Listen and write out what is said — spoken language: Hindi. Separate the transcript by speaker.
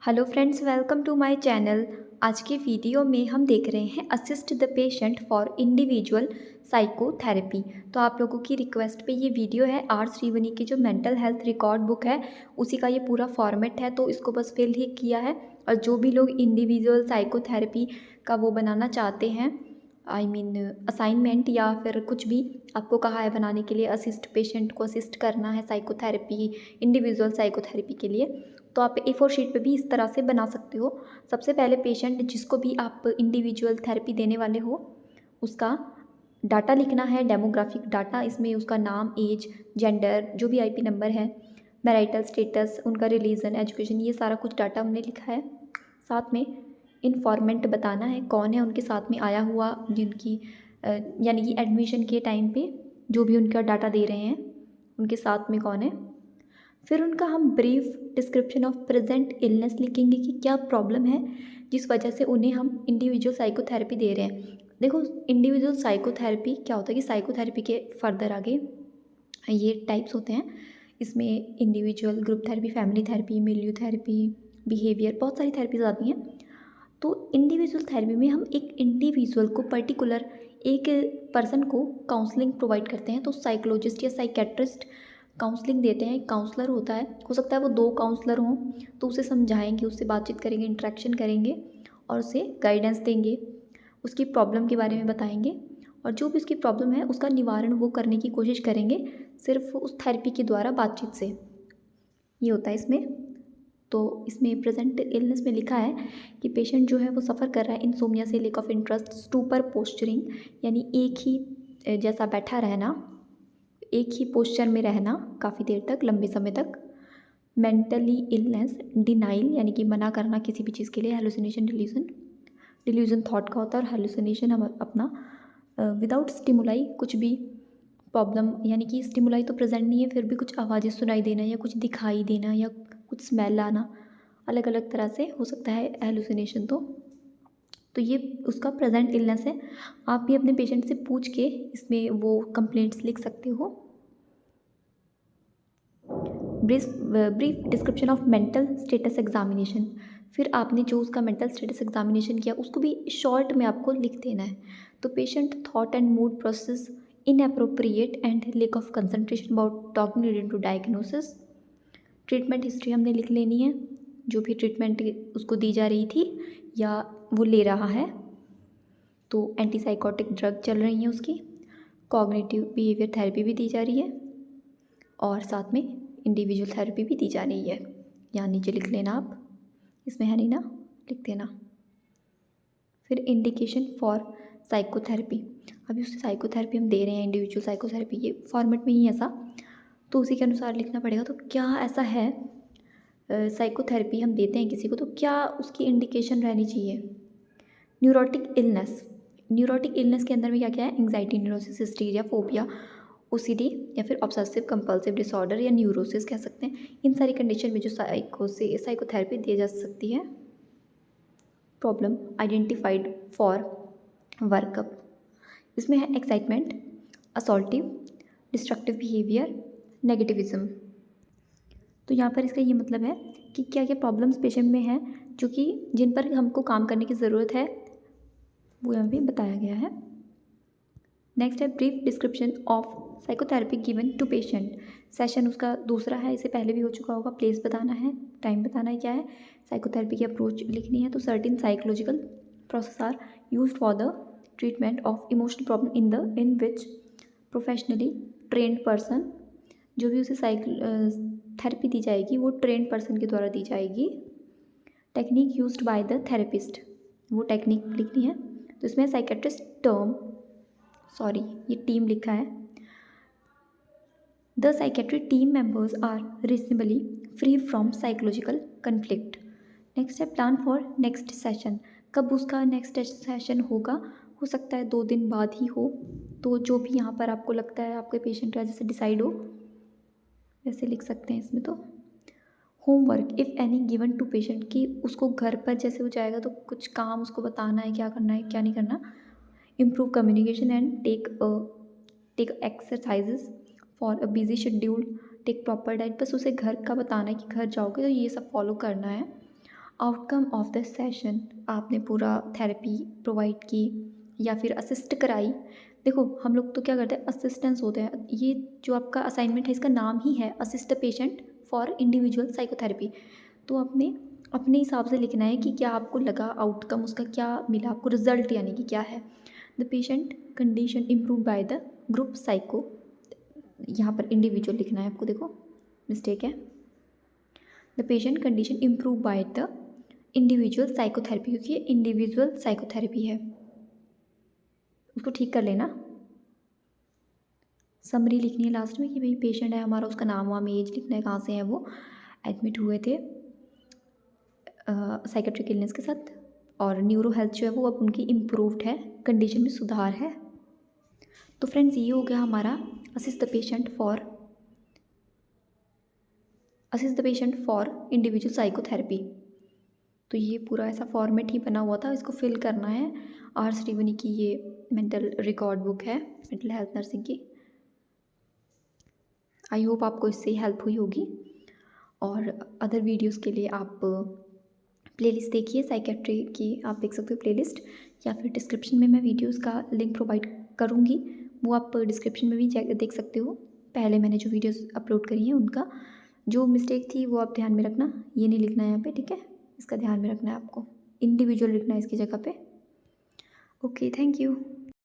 Speaker 1: Hello friends, welcome to my channel. आज की वीडियो में हम देख रहे हैं assist the patient for individual psychotherapy. तो आप लोगों की रिक्वेस्ट पे ये वीडियो है। आर श्रीवनी की जो मेंटल हेल्थ रिकॉर्ड बुक है उसी का ये पूरा फॉर्मेट है, तो इसको बस फिल ही किया है। और जो भी लोग इंडिविजुअल साइकोथेरेपी का वो बनाना चाहते हैं, आई मीन असाइनमेंट या फिर कुछ भी आपको कहा है बनाने के लिए, असिस्ट पेशेंट को असिस्ट करना है साइकोथेरेपी, इंडिविजुअल साइकोथेरेपी के लिए, तो आप A4 शीट पे भी इस तरह से बना सकते हो। सबसे पहले पेशेंट जिसको भी आप इंडिविजुअल थेरेपी देने वाले हो उसका डाटा लिखना है, डेमोग्राफिक डाटा। इसमें उसका नाम, एज, जेंडर, जो भी IP नंबर है, मैरिटल स्टेटस, उनका रिलीजन, एजुकेशन, ये सारा कुछ डाटा हमने लिखा है। साथ में इन्फॉर्मेंट बताना है कौन है उनके साथ में आया हुआ, जिनकी यानी कि एडमिशन के टाइम पे जो भी उनका डाटा दे रहे हैं उनके साथ में कौन है। फिर उनका हम brief description of present illness लिखेंगे कि क्या प्रॉब्लम है जिस वजह से उन्हें हम इंडिविजुअल साइकोथेरेपी दे रहे हैं। देखो, इंडिविजुअल साइकोथेरेपी क्या होता है कि साइकोथेरेपी के फर्दर आगे ये टाइप्स होते हैं। इसमें individual, group therapy, family therapy, milieu therapy, behaviour, बहुत सारी थेरेपीज आती हैं। तो इंडिविजुअल थेरेपी में हम एक इंडिविजुअल को, पर्टिकुलर एक पर्सन को काउंसलिंग प्रोवाइड करते हैं। तो साइकोलॉजिस्ट या साइकेट्रिस्ट काउंसलिंग देते हैं। एक काउंसलर होता है, हो सकता है वो 2 काउंसलर हों, तो उसे समझाएंगे, उससे बातचीत करेंगे, इंटरेक्शन करेंगे और उसे गाइडेंस देंगे, उसकी प्रॉब्लम के बारे में बताएंगे और जो भी उसकी प्रॉब्लम है उसका निवारण वो करने की कोशिश करेंगे, सिर्फ उस थेरेपी के द्वारा, बातचीत से। ये होता है इसमें। तो इसमें प्रेजेंट इलनेस में लिखा है कि पेशेंट जो है वो सफ़र कर रहा है इंसोमिया से, lake of interest, stupor posturing, यानी एक ही जैसा बैठा रहना, एक ही पोस्चर में रहना काफ़ी देर तक, लंबे समय तक। मेंटली इलनेस, डिनाइल यानी कि मना करना किसी भी चीज़ के लिए, हेलुसिनेशन, डिल्यूजन, डिल्यूजन थॉट का होता है और हेलुसिनेशन हम अपना विदाउट स्टिमुलाई, कुछ भी प्रॉब्लम, यानी कि स्टिमुलाई तो प्रेजेंट नहीं है फिर भी कुछ आवाज़ें सुनाई देना या कुछ दिखाई देना या कुछ स्मेल आना, अलग अलग तरह से हो सकता है हेलुसिनेशन। तो ये उसका प्रेजेंट इलनेस है। आप भी अपने पेशेंट से पूछ के इसमें वो कंप्लेंट्स लिख सकते हो। Brief description of mental status examination. फिर आपने जो उसका मेंटल स्टेटस एग्जामिनेशन किया उसको भी शॉर्ट में आपको लिख देना है। तो patient thought and mood process inappropriate and lack of concentration about talking related to diagnosis. Treatment history हमने लिख लेनी है, जो भी ट्रीटमेंट उसको दी जा रही थी या वो ले रहा है। तो एंटीसाइकोटिक ड्रग चल रही हैं उसकी, कॉग्निटिव बिहेवियर थेरेपी भी दी जा रही है और साथ में इंडिविजुअल थेरेपी भी दी जा रही है। यहाँ नीचे लिख लेना आप, इसमें है नहीं ना, लिख देना। फिर इंडिकेशन फॉर साइकोथेरेपी। अभी उसे साइकोथेरेपी हम दे रहे हैं, इंडिविजुअल साइकोथेरेपी, ये फॉर्मेट में ही ऐसा, तो उसी के अनुसार लिखना पड़ेगा। तो क्या ऐसा है, साइकोथेरेपी हम देते हैं किसी को तो क्या उसकी इंडिकेशन रहनी चाहिए। न्यूरोटिक इलनेस, न्यूरोटिक इलनेस के अंदर में क्या क्या है, anxiety, neurosis, hysteria, phobia, OCD या फिर ऑब्सेसिव कंपल्सिव डिसऑर्डर या न्यूरोसिस कह सकते हैं। इन सारी कंडीशन में जो साइकोथेरेपी दी जा सकती है। प्रॉब्लम आइडेंटिफाइड फॉर वर्कअप, इसमें है एक्साइटमेंट, असॉल्टिव, डिस्ट्रक्टिव बिहेवियर, नेगेटिविज्म। तो यहाँ पर इसका ये मतलब है कि क्या क्या प्रॉब्लम्स पेशेंट में हैं जो कि जिन पर हमको काम करने की ज़रूरत है, वो यहाँ भी बताया गया है। नेक्स्ट है brief description of psychotherapy given to patient. Session उसका दूसरा है, इससे पहले भी हो चुका होगा। प्लेस बताना है, टाइम बताना है, क्या है, साइकोथेरेपी की अप्रोच लिखनी है। तो certain psychological process are use for the treatment of emotional problem in which professionally trained person, जो भी उसे थेरेपी दी जाएगी वो ट्रेंड पर्सन के द्वारा दी जाएगी। Technique used by the therapist, वो टेक्निक लिखनी है। तो इसमें साइकेट्रिस्ट टर्म, सॉरी ये टीम लिखा है। The psychiatry team members are reasonably free from psychological conflict. Next है प्लान फॉर नेक्स्ट सेशन, कब उसका नेक्स्ट सेशन होगा, हो सकता है 2 दिन बाद ही हो। तो जो भी यहाँ पर आपको लगता है आपके पेशेंट का जैसे डिसाइड हो वैसे लिख सकते हैं इसमें। तो homework if any given to patient, कि उसको घर पर जैसे हो जाएगा तो कुछ काम उसको बताना है, क्या करना है क्या नहीं करना। Improve communication and take exercises for a busy schedule, take proper diet. बस उसे घर का बताना है कि घर जाओगे तो ये सब फॉलो करना है। आउटकम ऑफ द सेशन, आपने पूरा थेरेपी प्रोवाइड की या फिर असिस्ट कराई। देखो हम लोग तो क्या करते हैं, असिस्टेंस होते हैं। ये जो आपका असाइनमेंट है इसका नाम ही है assist the patient for individual psychotherapy. तो आपने अपने हिसाब से लिखना है कि क्या आपको लगा, आउटकम उसका क्या मिला आपको, रिजल्ट यानी कि क्या है। The patient condition improve by the group psycho, यहाँ पर इंडिविजुअल लिखना है आपको, देखो मिस्टेक है। The patient condition improve by the individual psychotherapy, क्योंकि ये इंडिविजुअल साइकोथेरेपी है, उसको ठीक कर लेना। समरी लिखनी है लास्ट में कि भाई पेशेंट है हमारा, उसका नाम वाम एज लिखना है, कहाँ से है वो, एडमिट हुए थे साइकेट्रिक इलनेस के साथ, और न्यूरो हेल्थ जो है वो अब उनकी इम्प्रूव्ड है, कंडीशन में सुधार है। तो फ्रेंड्स ये हो गया हमारा assist the patient for individual psychotherapy. तो ये पूरा ऐसा फॉर्मेट ही बना हुआ था, इसको फिल करना है। आर श्रीवनी की ये मेंटल रिकॉर्ड बुक है, मेंटल हेल्थ नर्सिंग की। आई होप आपको इससे हेल्प हुई होगी। और अदर वीडियोस के लिए आप प्लेलिस्ट देखिए साइकेट्री की, आप देख सकते हो प्लेलिस्ट, या फिर डिस्क्रिप्शन में मैं वीडियोस का लिंक प्रोवाइड करूँगी, वो आप डिस्क्रिप्शन में भी देख सकते हो। पहले मैंने जो वीडियोस अपलोड करी हैं उनका, जो मिस्टेक थी वो आप ध्यान में रखना, ये नहीं लिखना है यहाँ पे, ठीक है, इसका ध्यान में रखना है आपको, इंडिविजुअल लिखना है इसकी जगह पे। Okay, thank you.